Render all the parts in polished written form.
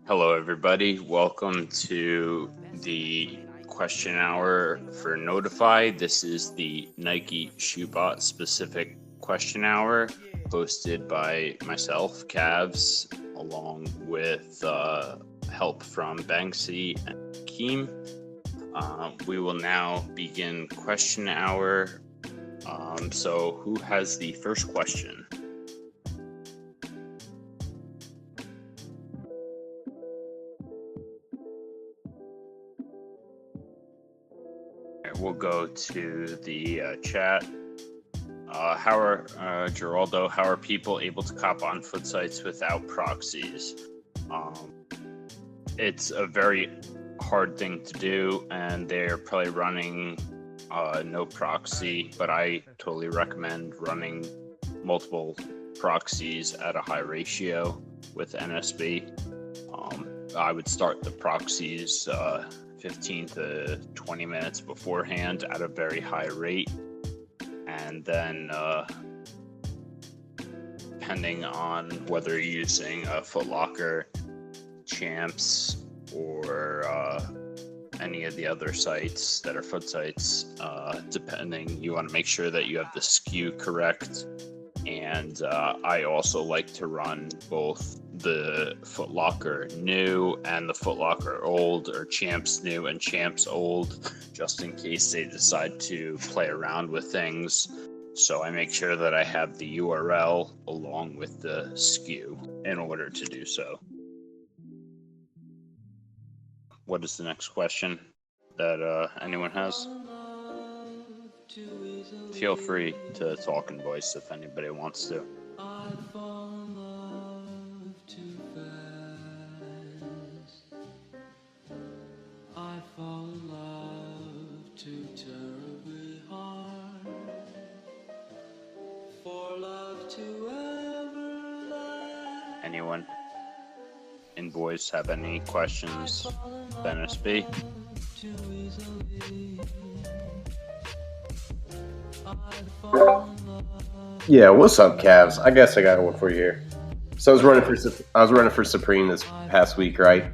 Hello, everybody. Welcome to the question hour for Notify. This is the Nike Shoebot specific question hour hosted by myself, Cavvs, along with help from Banksy and Keem. We will now begin question hour. So who has the first question? We'll go to the chat. Geraldo, how are people able to cop on foot sites without proxies? It's a very hard thing to do, and they're probably running no proxy, but I totally recommend running multiple proxies at a high ratio with NSB. I would start the proxies 15 to 20 minutes beforehand at a very high rate, and then depending on whether you're using a Foot Locker, Champs, or any of the other sites that are foot sites, depending, you want to make sure that you have the SKU correct. And I also like to run both the Foot Locker new and the Foot Locker old, or Champs new and Champs old, just in case they decide to play around with things. So I make sure that I have the URL along with the SKU in order to do so. What is the next question that anyone has? Feel free to talk in voice if anybody wants to. Anyone in voice have any questions? NSB? Yeah, what's up, Cavs? I guess I got one for you here. So I was running for Supreme this past week, right?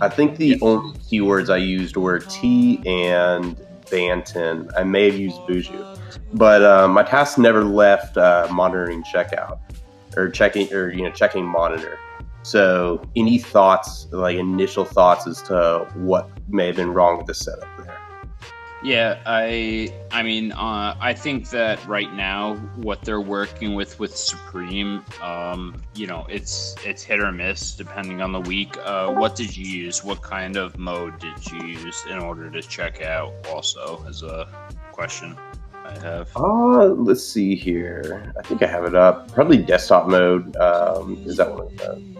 I think the only keywords I used were T and Banton. I may have used Buju, but my task never left monitoring checkout or checking monitor. So, any thoughts, like initial thoughts, as to what may have been wrong with the setup there? Yeah, I think that right now what they're working with Supreme, it's hit or miss depending on the week. What did you use? What kind of mode did you use in order to check out? Also, as a question I have. Let's see here. I think I have it up. Probably desktop mode. Is that one of them?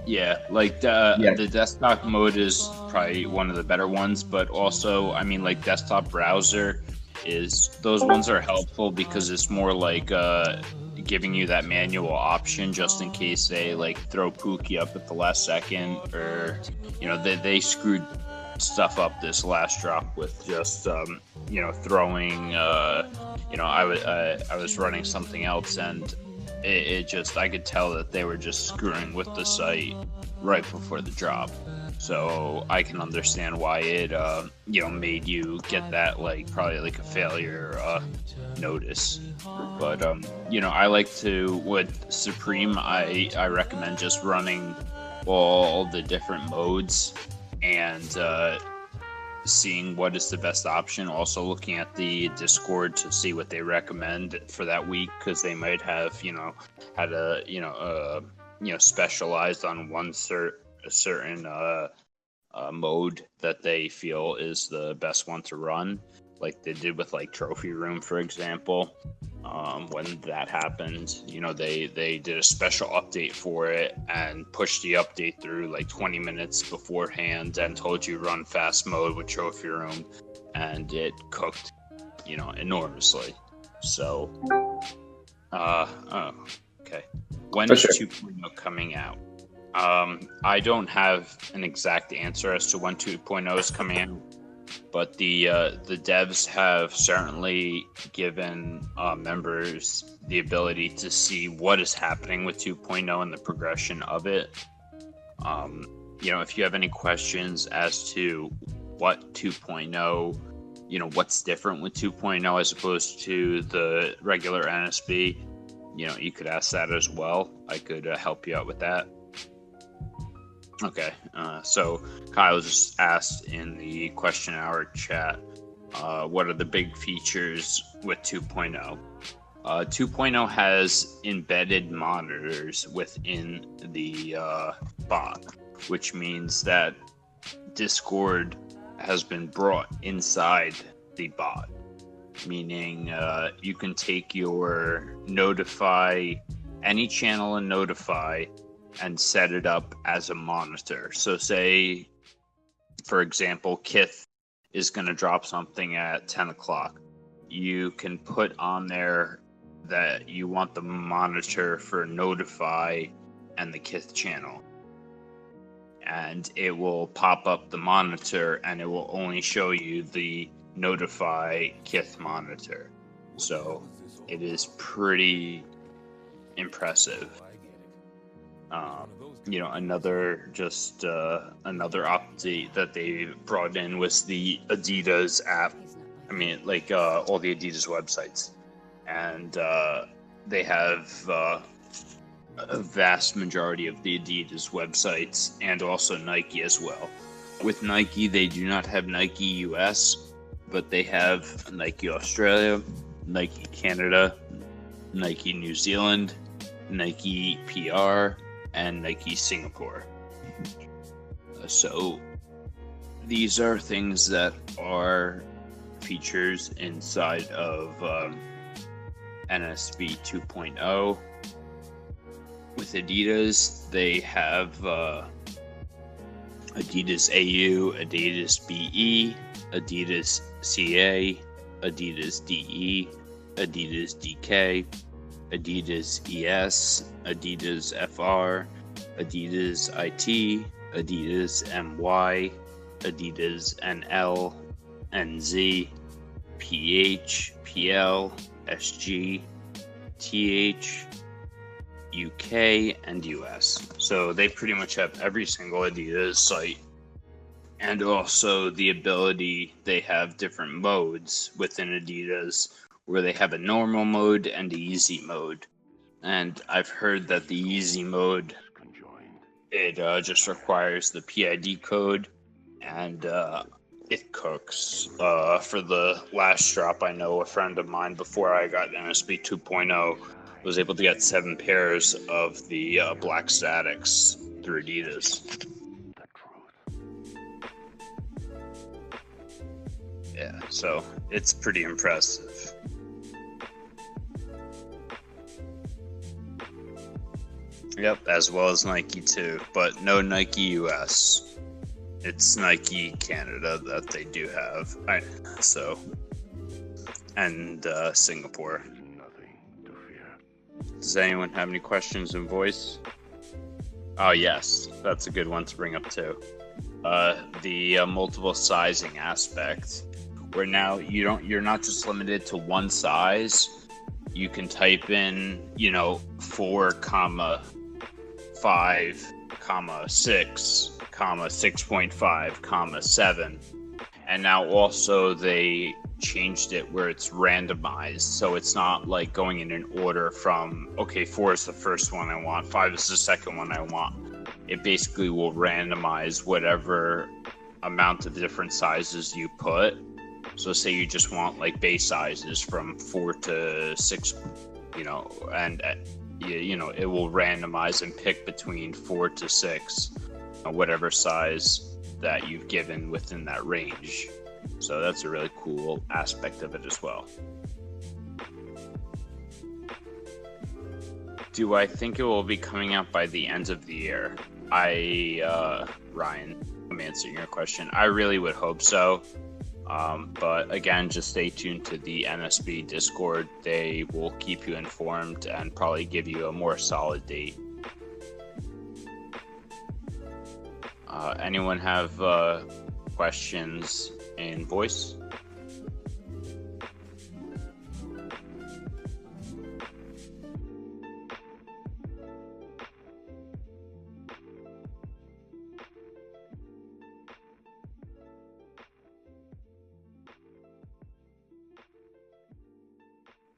Yeah, like the desktop mode is probably one of the better ones, but also, like desktop browser those ones are helpful because it's more like giving you that manual option just in case they like throw Pookie up at the last second, or they screwed stuff up this last drop with just throwing I was running something else, and it just, I could tell that they were just screwing with the site right before the drop. So I can understand why it made you get that probably a failure notice. But I like to, with Supreme, I recommend just running all the different modes and seeing what is the best option. Also looking at the Discord to see what they recommend for that week, because they might have had a specialized on one certain mode that they feel is the best one to run, like they did with Trophy Room, for example. When that happened, they did a special update for it and pushed the update through 20 minutes beforehand and told you run fast mode with Trophy Room, and it cooked, enormously. So, okay. When is 2.0 coming out? I don't have an exact answer as to when 2.0 is coming out, but the devs have certainly given members the ability to see what is happening with 2.0 and the progression of it. if you have any questions as to what 2.0, what's different with 2.0 as opposed to the regular NSB, you could ask that as well. I could help you out with that. Okay, so Kyle just asked in the question hour chat, what are the big features with 2.0? 2.0 has embedded monitors within the bot, which means that Discord has been brought inside the bot, meaning you can take your Notify, any channel in Notify, and set it up as a monitor. So say, for example, Kith is going to drop something at 10 o'clock. You can put on there that you want the monitor for Notify and the Kith channel. And it will pop up the monitor and it will only show you the Notify Kith monitor. So it is pretty impressive. Another update that they brought in was the Adidas app. All the Adidas websites, and they have a vast majority of the Adidas websites, and also Nike as well. With Nike, they do not have Nike US, but they have Nike Australia, Nike Canada, Nike New Zealand, Nike PR, and Nike Singapore. So these are things that are features inside of NSB 2.0. With Adidas, they have Adidas AU, Adidas BE, Adidas CA, Adidas DE, Adidas DK, Adidas ES, Adidas FR, Adidas IT, Adidas MY, Adidas NL, NZ, PH, PL, SG, TH, UK, and US. So they pretty much have every single Adidas site. And also the ability, they have different modes within Adidas where they have a normal mode and a easy mode. And I've heard that the easy mode, it just requires the PID code, and it cooks. For the last drop, I know a friend of mine, before I got NSB 2.0, was able to get 7 pairs of the black statics through Adidas. Yeah, so it's pretty impressive. Yep, as well as Nike too, but no Nike US. It's Nike Canada that they do have. And Singapore. Does anyone have any questions in voice? Oh yes, that's a good one to bring up too. The multiple sizing aspect, where now you're not just limited to one size. You can type in 4, 5, 6, 6.5, 7, and now also they changed it where it's randomized, so it's not like going in an order from 4 is the first one I want, 5 is the second one I want. It basically will randomize whatever amount of different sizes you put. So say you just want like base sizes from 4 to 6, and it will randomize and pick between 4 to 6, whatever size that you've given within that range. So that's a really cool aspect of it as well. Do I think it will be coming out by the end of the year? Ryan, I'm answering your question. I really would hope so. But again, just stay tuned to the NSB Discord. They will keep you informed and probably give you a more solid date. Anyone have questions in voice?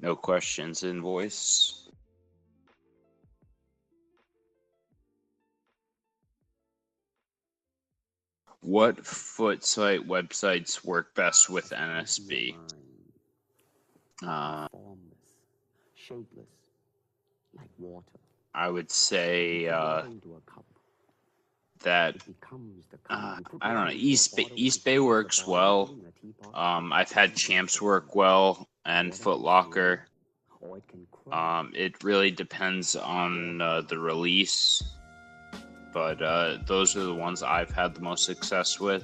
No questions in voice. What foot site websites work best with NSB? Shapeless, like water. I would say that I don't know. East Bay works well. I've had Champs work well and Foot Locker. It really depends on the release, but those are the ones I've had the most success with.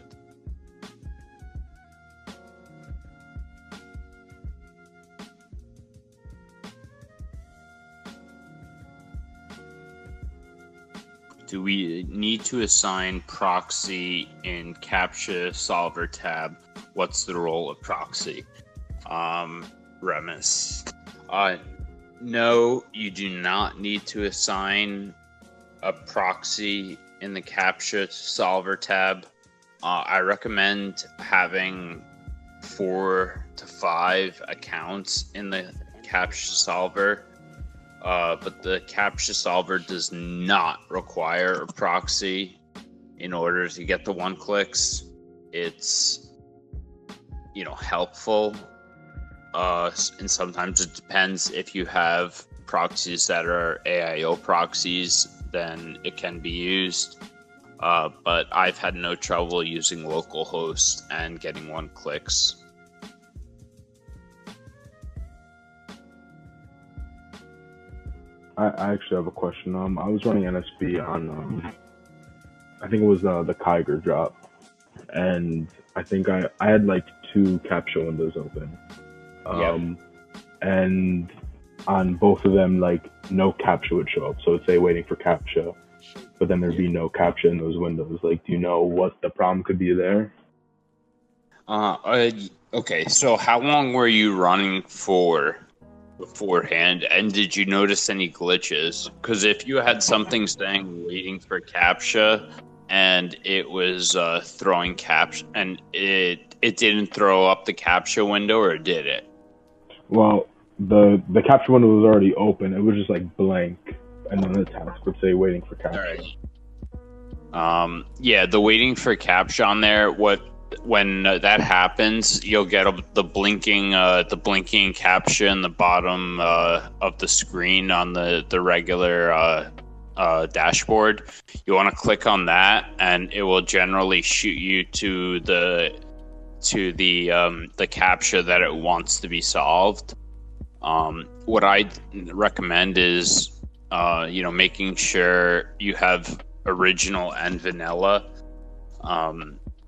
Do we need to assign proxy in CAPTCHA Solver tab? What's the role of proxy? Remus. No, you do not need to assign a proxy in the CAPTCHA Solver tab. I recommend having 4 to 5 accounts in the CAPTCHA Solver. But the CAPTCHA Solver does not require a proxy in order to get the one-clicks. It's, helpful. And sometimes it depends. If you have proxies that are AIO proxies, then it can be used. But I've had no trouble using localhost and getting one-clicks. I actually have a question. I was running NSB on, I think it was the Kiger drop, and I think I had like 2 CAPTCHA windows open, and on both of them, like no CAPTCHA would show up. So it'd say waiting for CAPTCHA, but then there'd be no CAPTCHA in those windows. Like, do you know what the problem could be there? Okay, so how long were you running for beforehand, and did you notice any glitches? Because if you had something saying waiting for CAPTCHA and it was throwing CAPTCHA and it didn't throw up the CAPTCHA window, or did it? Well, the CAPTCHA window was already open. It was just like blank, and then the task would say waiting for CAPTCHA. All right. Yeah, the waiting for CAPTCHA on there, when that happens, you'll get the blinking CAPTCHA in the bottom of the screen on the regular dashboard. You want to click on that, and it will generally shoot you to the CAPTCHA that it wants to be solved. What I recommend is making sure you have original and vanilla.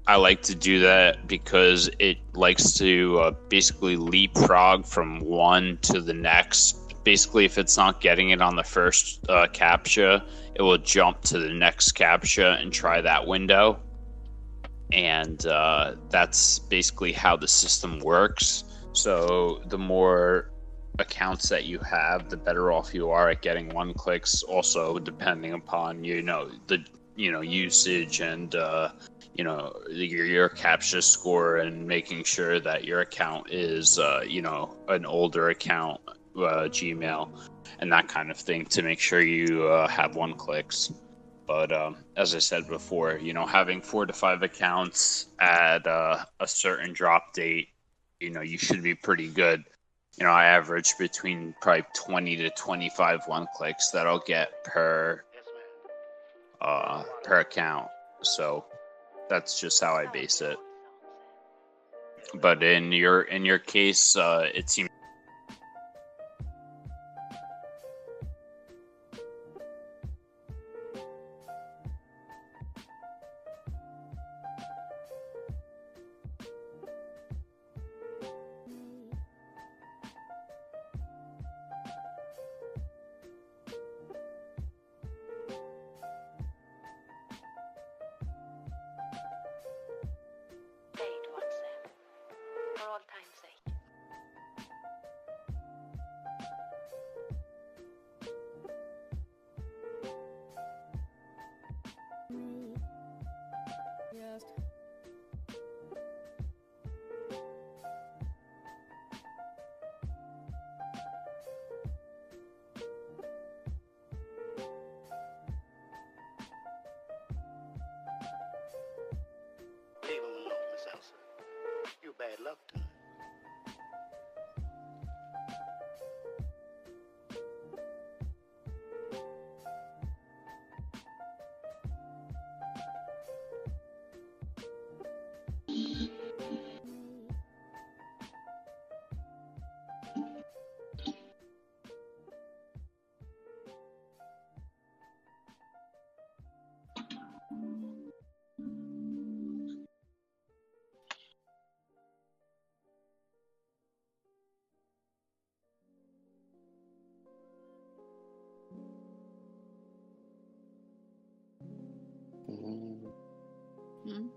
I like to do that because it likes to basically leapfrog from one to the next. Basically, if it's not getting it on the first CAPTCHA, it will jump to the next CAPTCHA and try that window. And that's basically how the system works. So the more accounts that you have, the better off you are at getting one-clicks. Also, depending upon the usage and your CAPTCHA score, and making sure that your account is an older account, Gmail, and that kind of thing, to make sure you have one-clicks. But as I said before, having 4 to 5 accounts at a certain drop date, you should be pretty good. I average between probably 20 to 25 one-clicks that I'll get per account. So that's just how I base it. But in your case, it seems. For all time's sake. love time. Hmm?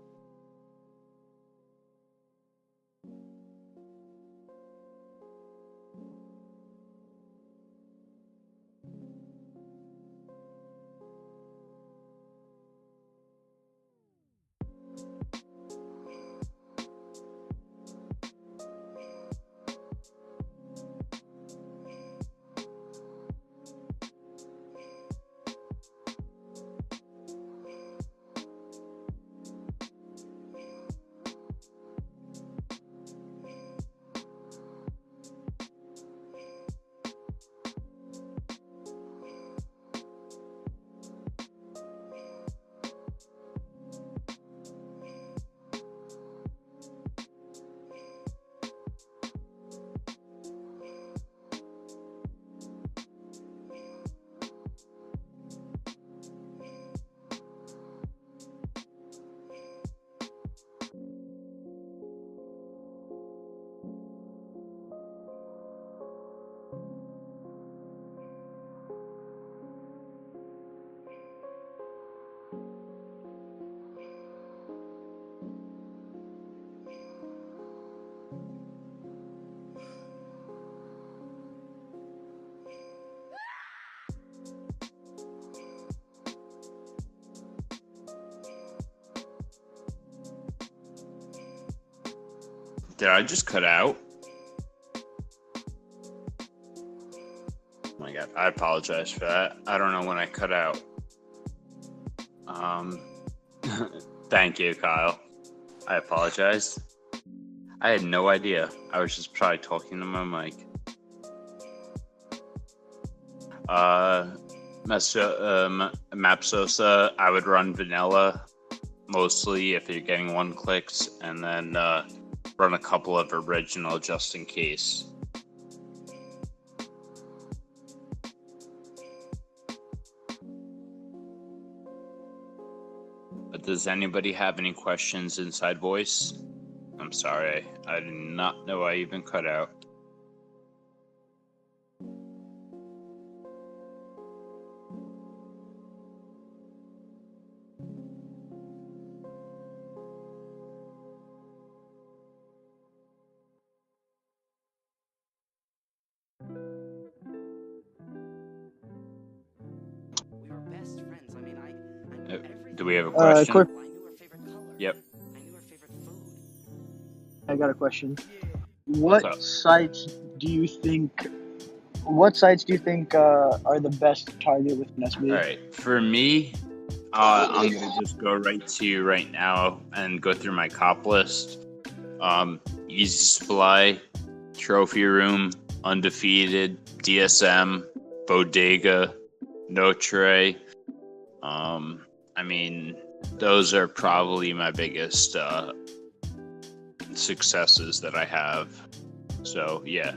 Did I just cut out? Oh my god, I apologize for that. I don't know when I cut out. Thank you, Kyle. I apologize. I had no idea. I was just probably talking to my mic. Mapsosa, I would run vanilla mostly if you're getting one clicks, and then run a couple of original just in case. But does anybody have any questions inside voice? I'm sorry, I did not know I even cut out. We were best friends. I mean, I knew everything. Do we have a question? quick- I knew her favorite color. Yep. I knew her favorite food. I got a question. What's up? What sites do you think are the best target with NSB? All right, for me, I'm gonna just go right to you right now and go through my cop list. Easy Supply, Trophy Room, Undefeated, DSM, Bodega, Notre. I mean, those are probably my biggest successes that I have. So yeah,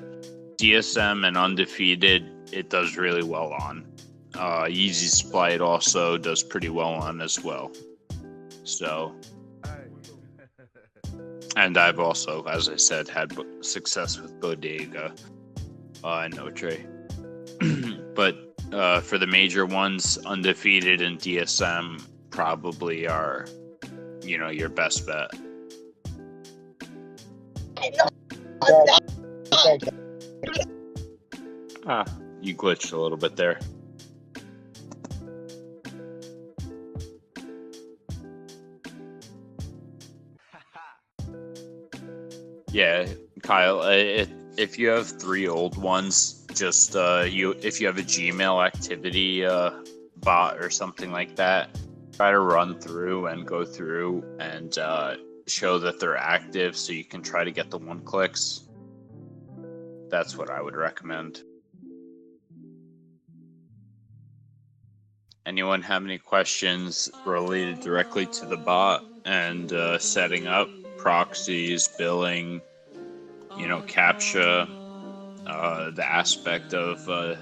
DSM and Undefeated, it does really well on. Easy Supply, it also does pretty well on as well. So, and I've also, as I said, had success with Bodega and Notre. But for the major ones, Undefeated and DSM probably are, your best bet. You glitched a little bit there. Yeah, Kyle, if you have 3 old ones, just if you have a Gmail activity bot or something like that, try to run through and go through and show that they're active so you can try to get the 1-clicks. That's what I would recommend. Anyone have any questions related directly to the bot and setting up proxies, billing, CAPTCHA, the aspect of the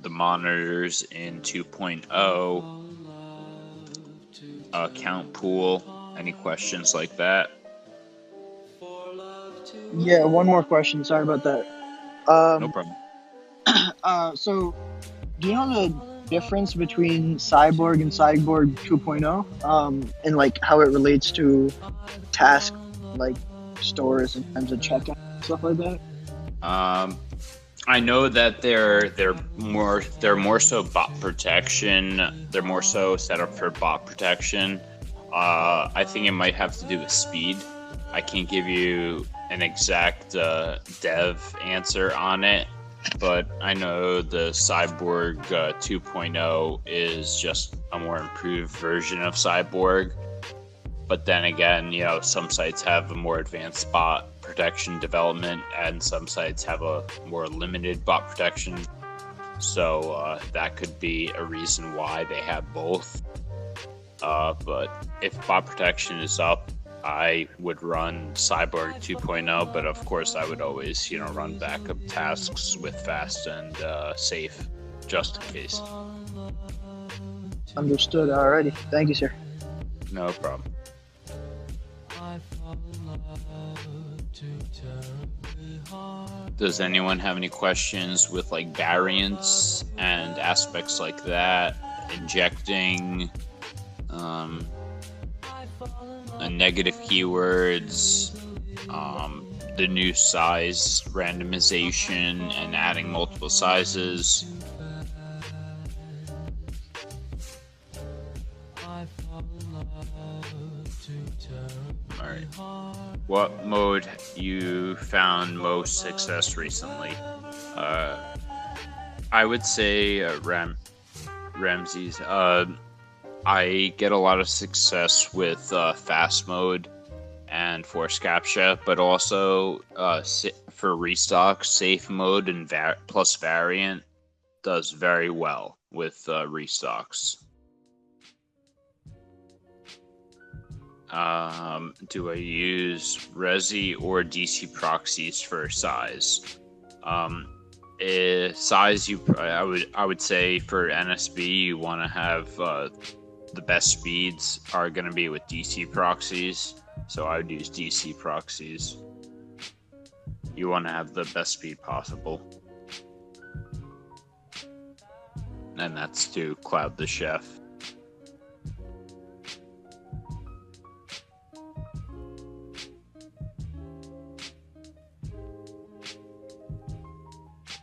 monitors in 2.0, count pool? Any questions like that? Yeah, one more question. Sorry about that. No problem. So, do you know the difference between Cyborg and Cyborg 2.0, and like how it relates to task like stores in terms of checkout stuff like that? I know that they're more so bot protection. They're more so set up for bot protection. I think it might have to do with speed. I can't give you an exact dev answer on it, but I know the Cyborg 2.0 is just a more improved version of Cyborg. But then again, some sites have a more advanced bot protection development, and some sites have a more limited bot protection. So that could be a reason why they have both. But if bot protection is up, I would run Cyborg 2.0, but of course I would always, run backup tasks with fast and safe, just in case. Understood. Alrighty. Thank you, sir. No problem. Does anyone have any questions with like variants and aspects like that? Injecting negative keywords, the new size randomization and adding multiple sizes. Alright. What mode you found most success recently? I would say Ramses. I get a lot of success with fast mode and force captcha, but also for restock, safe mode and plus variant does very well with restocks. Do I use Resi or DC proxies for size? Size, I would say for NSB you want to have the best speeds are going to be with DC proxies, so I would use DC proxies. You want to have the best speed possible, and that's to Cloud the Chef.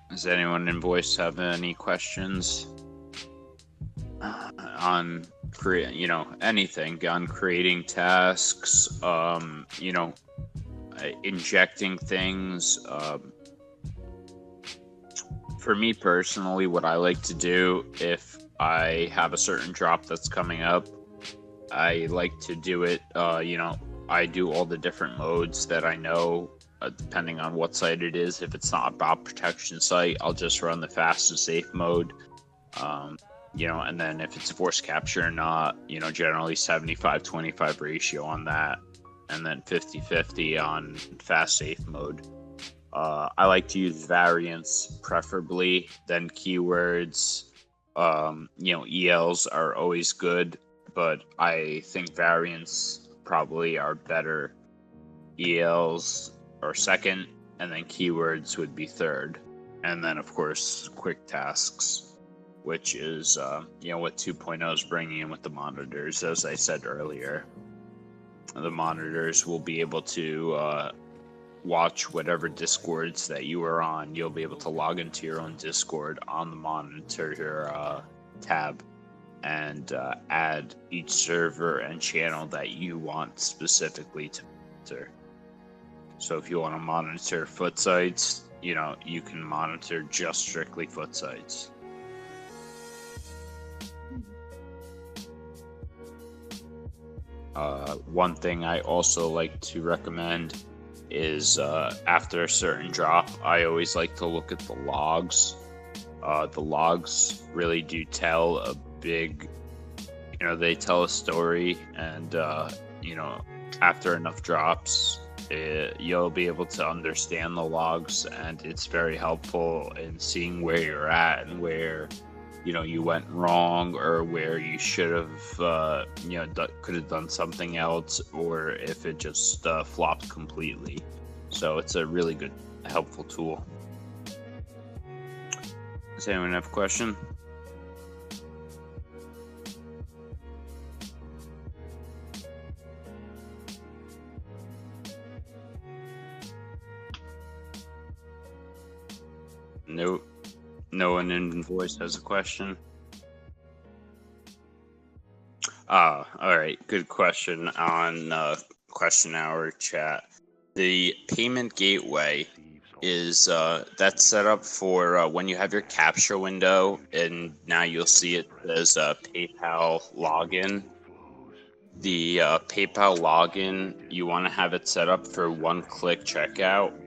Does anyone in voice have any questions on anything on creating tasks, injecting things? For me personally, what I like to do if I have a certain drop that's coming up, I like to do it, I do all the different modes that I know, depending on what site it is. If it's not a bot protection site, I'll just run the fast and safe mode. And then if it's force capture or not, generally 75-25 ratio on that, and then 50-50 on fast safe mode. I like to use variants preferably, then keywords. ELs are always good, but I think variants probably are better. ELs are second, and then keywords would be third. And then, of course, quick tasks, which is, what 2.0 is bringing in with the monitors. As I said earlier, the monitors will be able to watch whatever Discords that you are on. You'll be able to log into your own Discord on the monitor tab and add each server and channel that you want specifically to monitor. So if you want to monitor foot sites, you can monitor just strictly foot sites. One thing I also like to recommend is after a certain drop, I always like to look at the logs. The logs really do tell a big, they tell a story, and after enough drops, you'll be able to understand the logs, and it's very helpful in seeing where you're at and where you went wrong, or where you should have could have done something else, or if it just flopped completely. So it's a really good, helpful tool. Does anyone have a question? Nope. No one in voice has a question. All right. Good question on Question Hour chat. The payment gateway is that's set up for when you have your capture window, and now you'll see it as a PayPal login. The PayPal login, you want to have it set up for one-click checkout.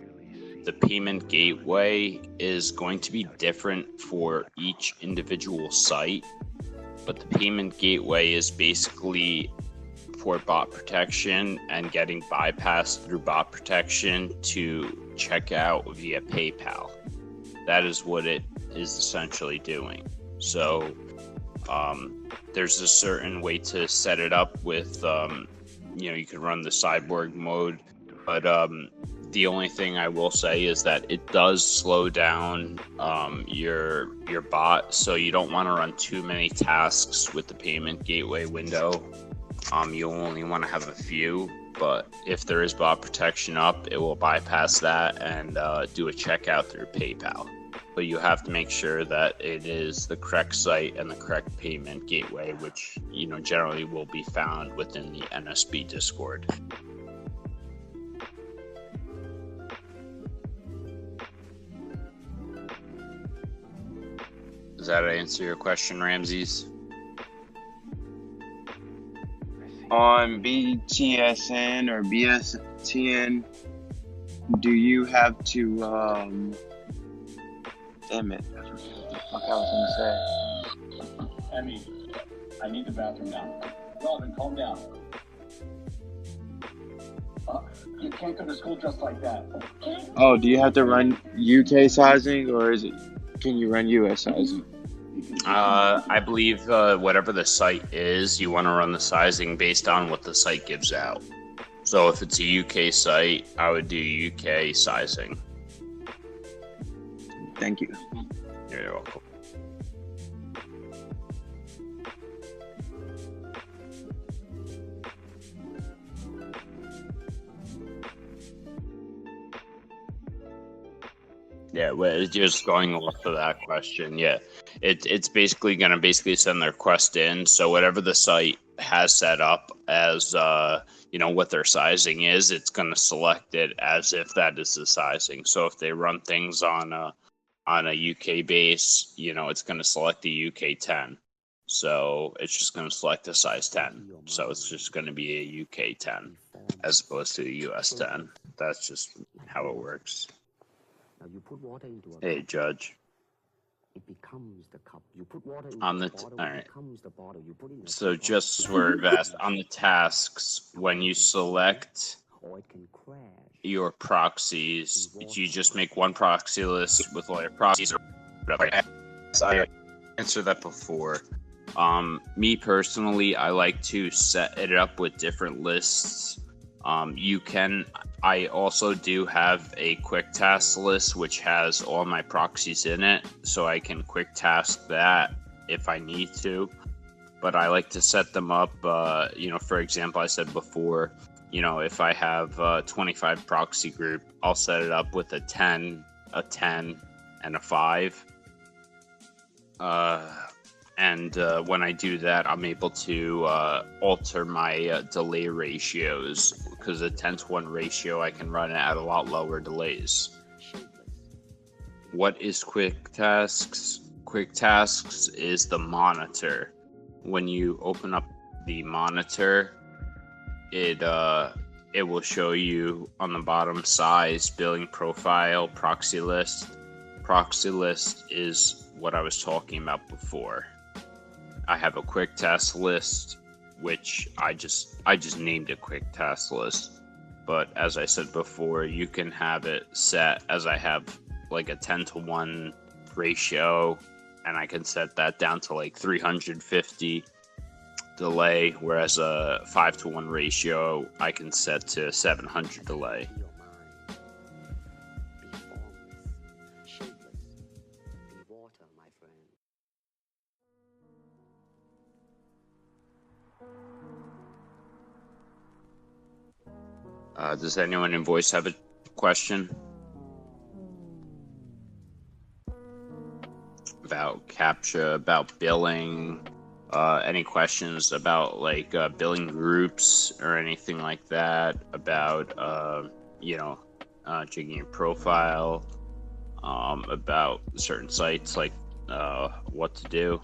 The payment gateway is going to be different for each individual site, but the payment gateway is basically for bot protection and getting bypassed through bot protection to check out via PayPal. That is what it is essentially doing. So there's a certain way to set it up with, you can run the cyborg mode, but the only thing I will say is that it does slow down your bot, so you don't want to run too many tasks with the payment gateway window. You'll only want to have a few, but if there is bot protection up, it will bypass that and do a checkout through PayPal. But you have to make sure that it is the correct site and the correct payment gateway, which generally will be found within the NSB Discord. Does that answer your question, Ramses? On BTSN or BSTN, do you have to, damn it, I forgot what the fuck I was gonna say. Emmy, I need the bathroom now. Robin, calm down. You can't go to school just like that. Oh, do you have to run UK sizing, or can you run US sizing? I believe whatever the site is, you want to run the sizing based on what the site gives out. So if it's a UK site, I would do UK sizing. Thank you. You're welcome. Yeah, well, just going off of that question, yeah, it's basically going to send the request in. So whatever the site has set up as, what their sizing is, it's going to select it as if that is the sizing. So if they run things on a UK base, it's going to select the UK 10. So it's just going to select a size 10. So it's just going to be a UK 10 as opposed to a US 10. That's just how it works. Now you put water into a Hey, cup, Judge. it becomes the cup. You put water into On the the bottle, all it right. becomes the bottle. You put it in a So teapot, just it sort of becomes asked on the tasks, when you select or it can crash. your proxies, do you just make one proxy list with all your proxies, or I answered that before. Me personally, I like to set it up with different lists. I also do have a quick task list which has all my proxies in it, so I can quick task that if I need to. But I like to set them up, for example, I said before, if I have 25 proxy group, I'll set it up with a 10, and a 5. And when I do that, I'm able to alter my delay ratios, because a 10-to-1 ratio, I can run it at a lot lower delays. What is quick tasks? Quick tasks is the monitor. When you open up the monitor, it will show you on the bottom size, billing profile, proxy list. Proxy list is what I was talking about before. I have a quick task list, which I just named a quick task list. But as I said before, you can have it set as I have like a 10-to-1 ratio, and I can set that down to like 350 delay, whereas a 5-to-1 ratio I can set to 700 delay. Your mind. Be formless, shapeless. Be water, my friend. Does anyone in voice have a question about CAPTCHA, about billing? Any questions about like billing groups or anything like that? About checking your profile, about certain sites, like what to do.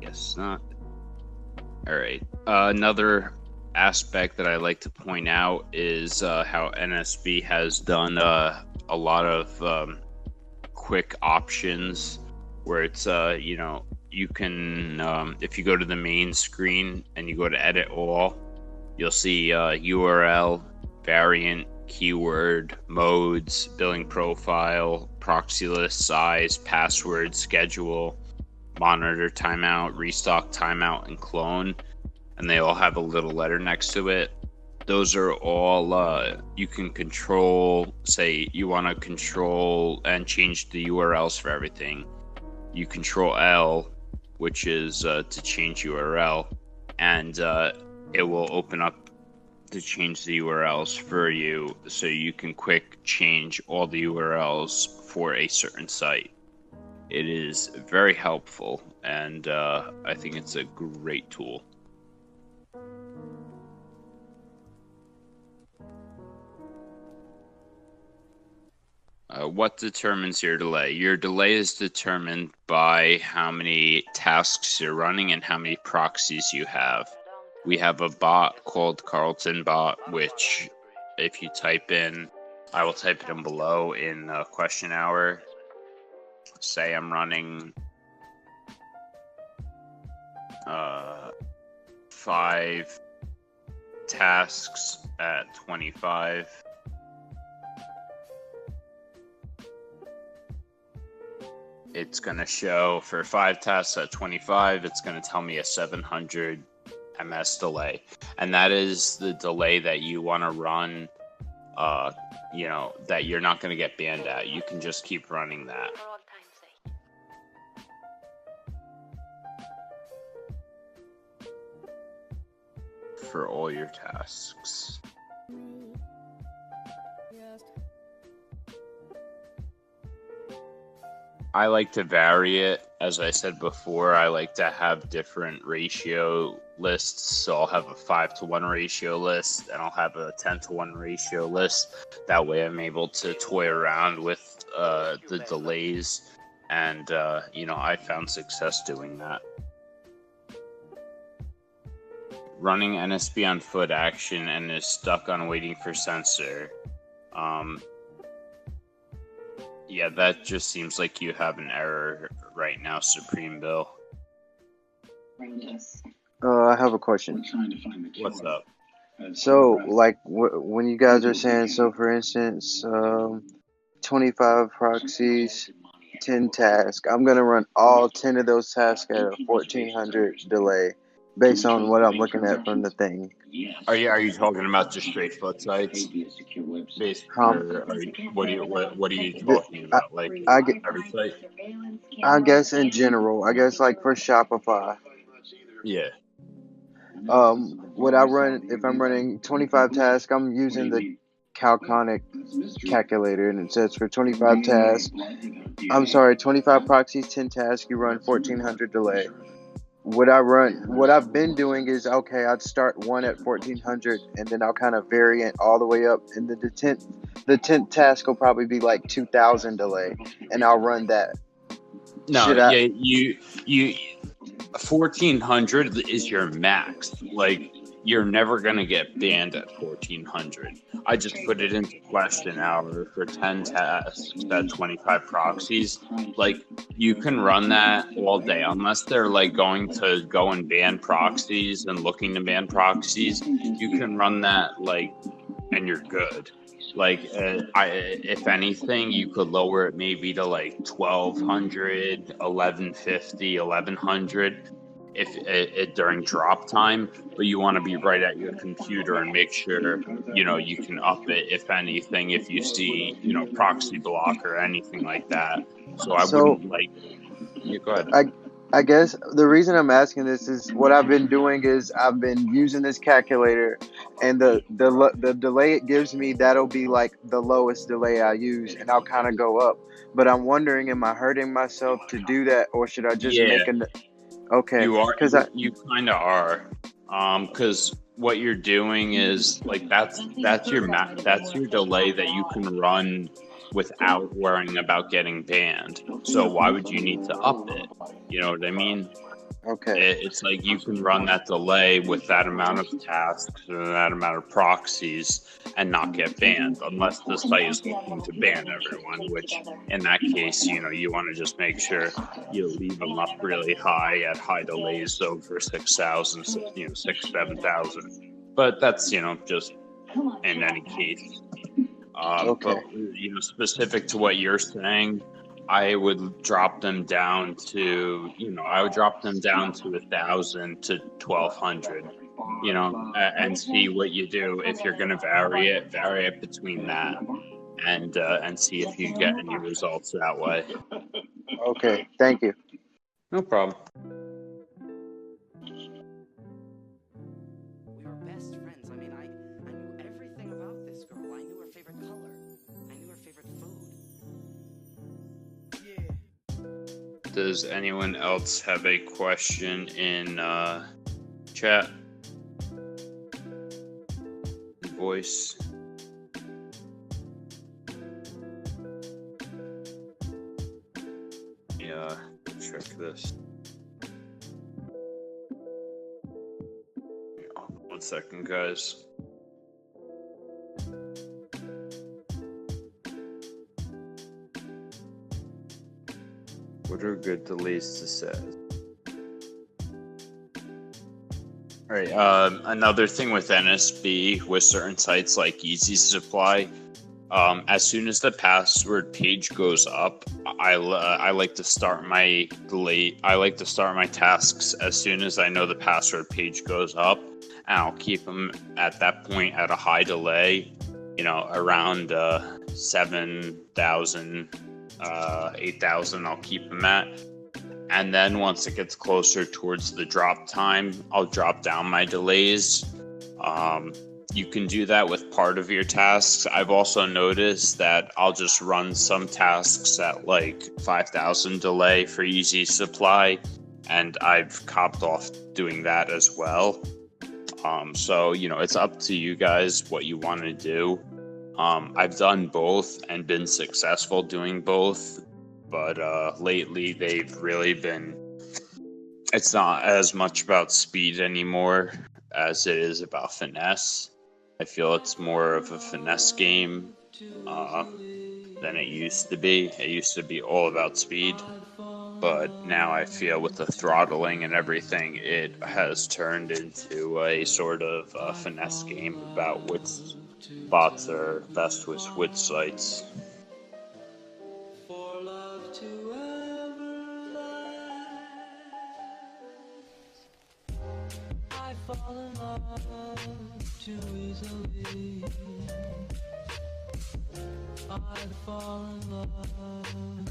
Guess not. All right. Another aspect that I like to point out is how NSB has done a lot of quick options where it's you can if you go to the main screen and you go to edit all, you'll see URL, variant, keyword, modes, billing profile, proxy list, size, password, schedule, monitor timeout, restock timeout, and clone, and they all have a little letter next to it. Those are all you can control. Say you want to control and change the URLs for everything. You control L, which is to change URL, and it will open up to change the URLs for you, so you can quick change all the URLs for a certain site. It is very helpful, and I think it's a great tool. What determines your delay? Your delay is determined by how many tasks you're running and how many proxies you have. We have a bot called Carlton Bot, which if you type in, I will type it in below in Question Hour. Say I'm running 5 tasks at 25. It's going to show for 5 tasks at 25, it's going to tell me a 700 ms delay. And that is the delay that you want to run, that you're not going to get banned at. You can just keep running that. For all your tasks. I like to vary it. As I said before, I like to have different ratio lists. So I'll have a 5-to-1 ratio list, and I'll have a 10-to-1 ratio list. That way I'm able to toy around with the delays. And, I found success doing that. Running NSB on foot action and is stuck on waiting for sensor. Yeah, that just seems like you have an error right now, Supreme Bill. I have a question. What's up? So, like, when you guys are saying, so for instance, 25 proxies, 10 tasks, I'm going to run all 10 of those tasks at a 1400 delay based on what I'm looking at from the thing. Are you talking about just straight foot sites? Or what are you talking about? Like every site? I guess in general, I guess like for Shopify. Yeah. What I run, if I'm running 25 tasks, I'm using the Calconic calculator, and it says for 25 tasks, 25 proxies, 10 tasks, you run 1400 delay. What I've been doing is, okay, I'd start one at 1400, and then I'll kind of vary it all the way up, and the 10th task will probably be like 2000 delay, and I'll run that. No, Should I? yeah, you 1400 is your max. Like, you're never gonna get banned at 1400. I just put it into question hour for 10 tasks at 25 proxies. Like, you can run that all day unless they're like going to go and ban proxies and looking to ban proxies. You can run that like, and you're good. Like, if anything, you could lower it maybe to like 1200, 1150, 1100 if it during drop time, but you want to be right at your computer and make sure you can up it if anything, if you see proxy block or anything like that. So I So wouldn't like you go ahead. I guess the reason I'm asking this is what I've been doing is I've been using this calculator, and the delay it gives me, that'll be like the lowest delay I use, and I'll kind of go up. But I'm wondering, am I hurting myself to do that, or should I just Yeah, make okay? you are. Because You kind of are. Because what you're doing is like that's your delay that you can run without worrying about getting banned. So why would you need to up it? You know what I mean? Okay. It's like you can run that delay with that amount of tasks or that amount of proxies and not get banned unless the site is looking to ban everyone, which in that case, you want to just make sure you leave them up really high at high delays over 6,000, 7,000. But that's, just in any case. Okay. But, specific to what you're saying, I would drop them down to 1,000 to 1,200, and see what you do. If you're going to vary it between that, and see if you get any results that way. Okay. Thank you. No problem. We were best friends. I mean, I knew everything about this girl. I knew her favorite color. I knew her favorite food. Yeah. Does anyone else have a question in chat? Voice. Yeah, check this. 1 second, guys. What are good delays to set? All right. Another thing with NSB, with certain sites like Easy Supply, as soon as the password page goes up, I like to start my delay. I like to start my tasks as soon as I know the password page goes up, and I'll keep them at that point at a high delay. Around 7,000. 8,000 I'll keep them at, and then once it gets closer towards the drop time, I'll drop down my delays. You can do that with part of your tasks. I've also noticed that I'll just run some tasks at like 5,000 delay for Easy Supply, and I've copped off doing that as well. So it's up to you guys what you want to do. I've done both and been successful doing both, but lately they've really been, it's not as much about speed anymore as it is about finesse. I feel it's more of a finesse game than it used to be. It used to be all about speed, but now I feel with the throttling and everything, it has turned into a sort of finesse game about which bots are best with which sites.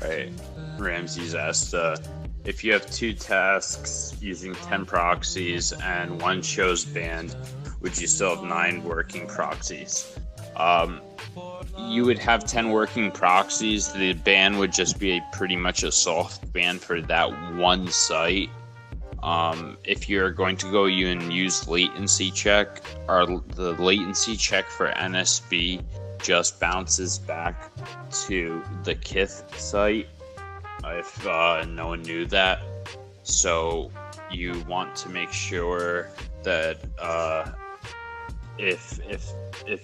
Right. Ramsey's asked, if you have 2 tasks using 10 proxies and 1 shows banned, would you still have 9 working proxies? You would have 10 working proxies. The ban would just be pretty much a soft ban for that one site. If you're going to go and use latency check, or the latency check for NSB just bounces back to the Kith site. if no one knew that. So you want to make sure that if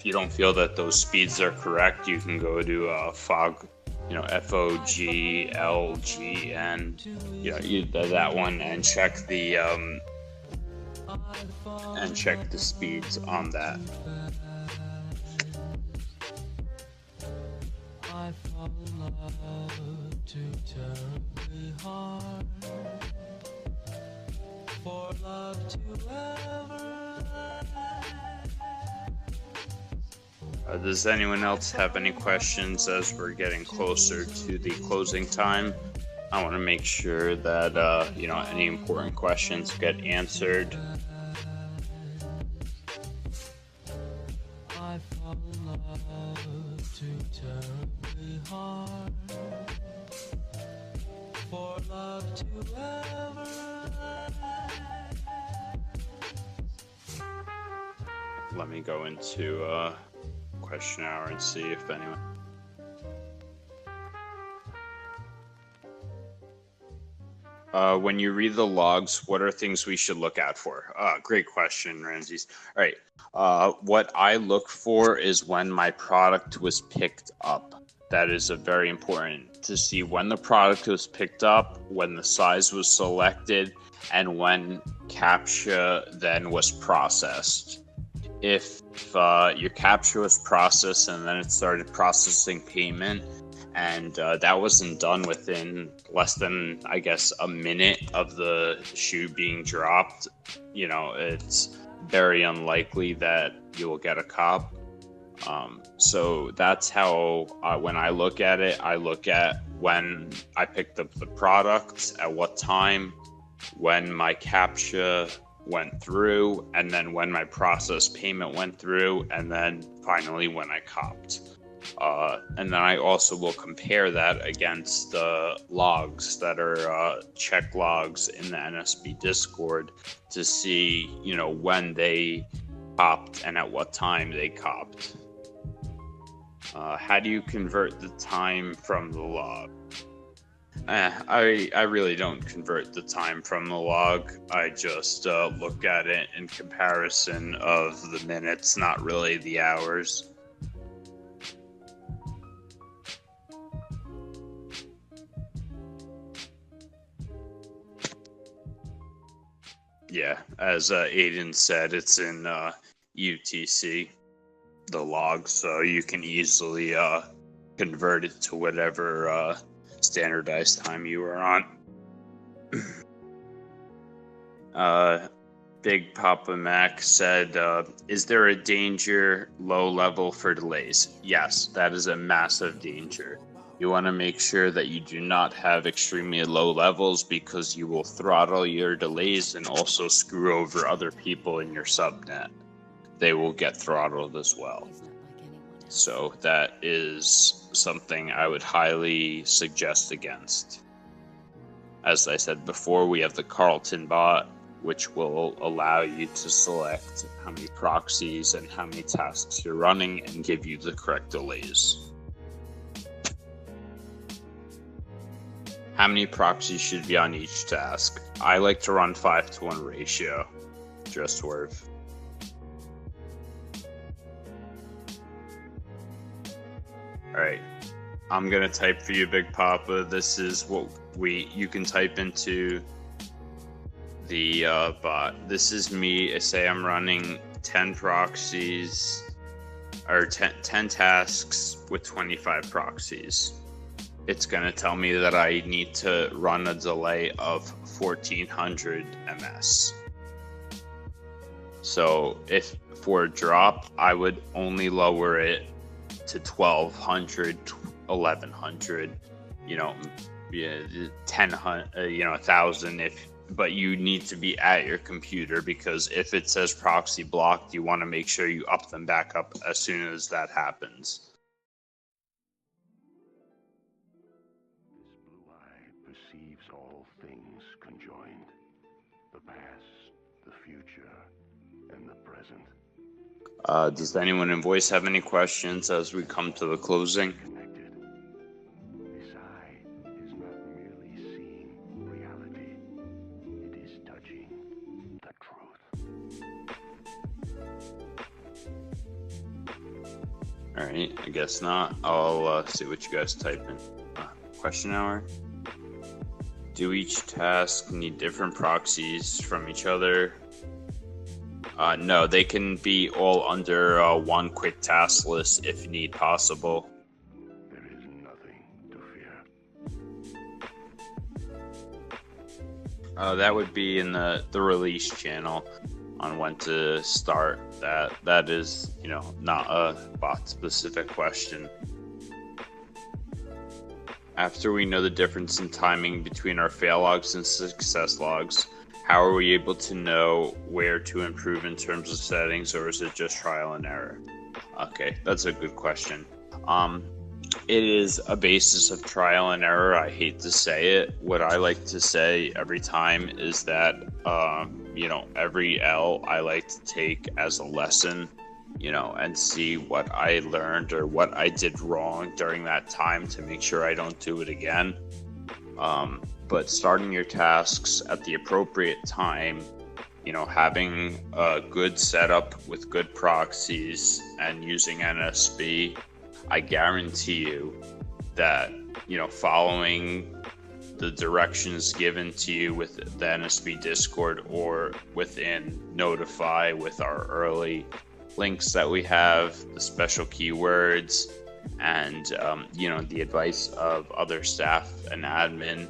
you don't feel that those speeds are correct, you can go to fog, FOGLGN, that one, and check the speeds on that. I fall in love too terribly hard for love to ever last. Does anyone else have any questions as we're getting closer to the closing time? I want to make sure that any important questions get answered. I fall in love too terribly hard for love to ever last. Let me go into question hour and see if anyone. When you read the logs, what are things we should look out for? Great question, Ramses. All right. What I look for is when my product was picked up. That is very important to see when the product was picked up, when the size was selected, and when CAPTCHA then was processed. If your CAPTCHA was processed and then it started processing payment, and that wasn't done within less than, I guess, a minute of the shoe being dropped, it's very unlikely that you will get a cop. So that's how, when I look at it, I look at when I picked up the product, at what time, when my CAPTCHA went through, and then when my process payment went through, and then finally when I copped. And then I also will compare that against the logs that are check logs in the NSB Discord to see, when they copped and at what time they copped. How do you convert the time from the log? I really don't convert the time from the log. I just look at it in comparison of the minutes, not really the hours. Yeah, as Aiden said, it's in UTC, the log, so you can easily convert it to whatever standardized time you are on. Big Papa Mac said, is there a danger low level for delays? Yes, that is a massive danger. You want to make sure that you do not have extremely low levels because you will throttle your delays and also screw over other people in your subnet. They will get throttled as well. So that is something I would highly suggest against. As I said before, we have the Carlton bot, which will allow you to select how many proxies and how many tasks you're running and give you the correct delays. How many proxies should be on each task? I like to run 5-to-1 ratio. Just worth. Alright, I'm gonna type for you, Big Papa. This is what you can type into the bot. This is me. Say I'm running 10 proxies, or 10 tasks with 25 proxies. It's gonna tell me that I need to run a delay of 1400 ms. So if for a drop, I would only lower it to 1200, 1100, 1000, 1000 but you need to be at your computer, because if it says proxy blocked, you want to make sure you up them back up as soon as that happens. This blue eye perceives all things conjoined, the past, the future, and the present. Does anyone in voice have any questions as we come to the closing? Connected. This eye is not merely All right, I guess not. I'll see what you guys type in. Question hour. Do each task need different proxies from each other? No, they can be all under one quick task list if need possible. There is nothing to fear. That would be in the release channel on when to start. That is, not a bot specific question. After we know the difference in timing between our fail logs and success logs, how are we able to know where to improve in terms of settings, or is it just trial and error? Okay, that's a good question. It is a basis of trial and error. I hate to say it. What I like to say every time is that, every L I like to take as a lesson, and see what I learned or what I did wrong during that time to make sure I don't do it again. But starting your tasks at the appropriate time, having a good setup with good proxies and using NSB, I guarantee you that, following the directions given to you with the NSB Discord or within Notify with our early links that we have, the special keywords, and, the advice of other staff and admin,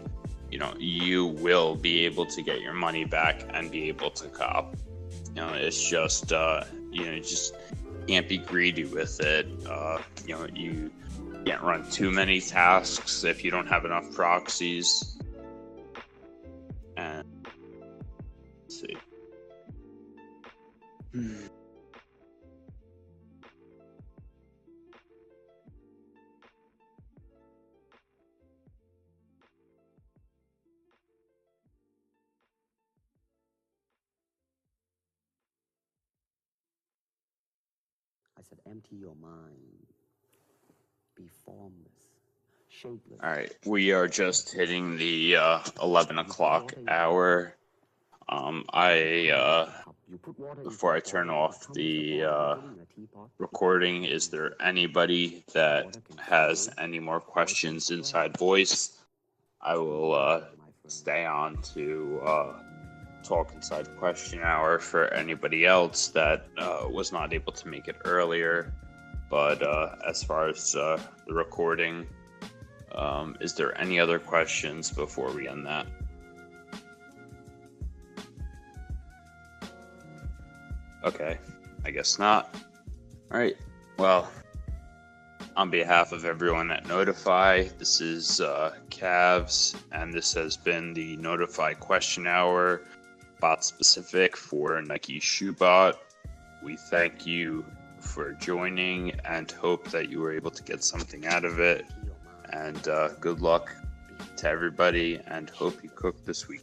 you will be able to get your money back and be able to cop. It's just, just can't be greedy with it. You can't run too many tasks if you don't have enough proxies. And let's see. I said, empty your mind. Be formless, shapeless. All right, we are just hitting the 11 o'clock hour. Before I turn off the recording, is there anybody that has any more questions inside voice? I will stay on to talk inside question hour for anybody else that was not able to make it earlier. But as far as the recording, is there any other questions before we end that? Okay, I guess not. All right, well, on behalf of everyone at Notify, this is Cavvs, and this has been the Notify Question Hour, bot specific for Nike Shoebot. We thank you for joining and hope that you were able to get something out of it. And good luck to everybody, and hope you cook this week.